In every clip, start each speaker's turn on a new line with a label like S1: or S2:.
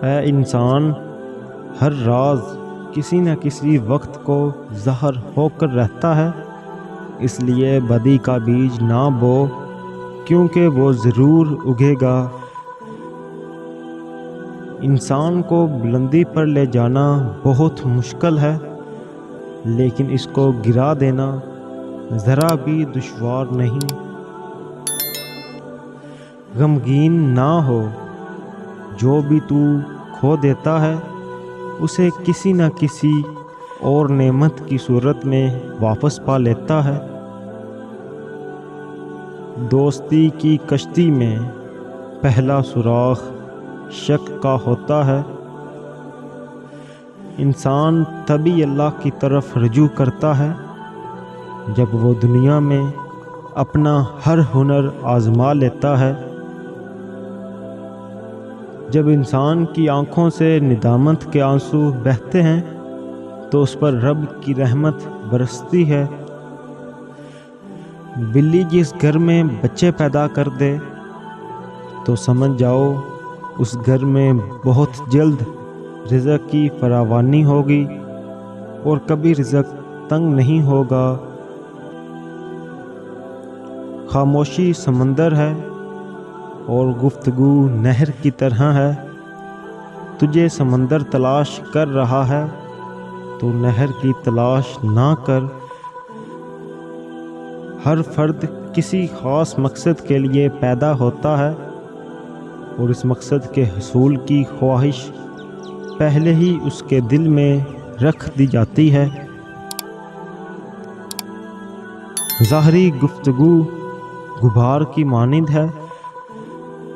S1: اے انسان، ہر راز کسی نہ کسی وقت کو ظاہر ہو کر رہتا ہے، اس لیے بدی کا بیج نہ بو، کیونکہ وہ ضرور اگے گا۔ انسان کو بلندی پر لے جانا بہت مشکل ہے، لیکن اس کو گرا دینا ذرا بھی دشوار نہیں۔ غمگین نہ ہو، جو بھی تو کھو دیتا ہے اسے کسی نہ کسی اور نعمت کی صورت میں واپس پا لیتا ہے۔ دوستی کی کشتی میں پہلا سوراخ شک کا ہوتا ہے۔ انسان تبھی اللہ کی طرف رجوع کرتا ہے جب وہ دنیا میں اپنا ہر ہنر آزما لیتا ہے۔ جب انسان کی آنکھوں سے ندامت کے آنسو بہتے ہیں تو اس پر رب کی رحمت برستی ہے۔ بلی جس گھر میں بچے پیدا کر دے تو سمجھ جاؤ اس گھر میں بہت جلد رزق کی فراوانی ہوگی اور کبھی رزق تنگ نہیں ہوگا۔ خاموشی سمندر ہے اور گفتگو نہر کی طرح ہے۔ تجھے سمندر تلاش کر رہا ہے تو نہر کی تلاش نہ کر۔ ہر فرد کسی خاص مقصد کے لیے پیدا ہوتا ہے اور اس مقصد کے حصول کی خواہش پہلے ہی اس کے دل میں رکھ دی جاتی ہے۔ ظاہری گفتگو غبار کی مانند ہے،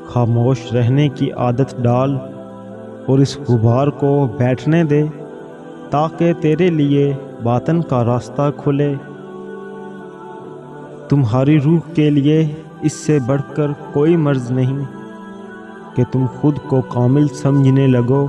S1: خاموش رہنے کی عادت ڈال اور اس غبار کو بیٹھنے دے تاکہ تیرے لیے باطن کا راستہ کھلے۔ تمہاری روح کے لیے اس سے بڑھ کر کوئی مرض نہیں کہ تم خود کو کامل سمجھنے لگو۔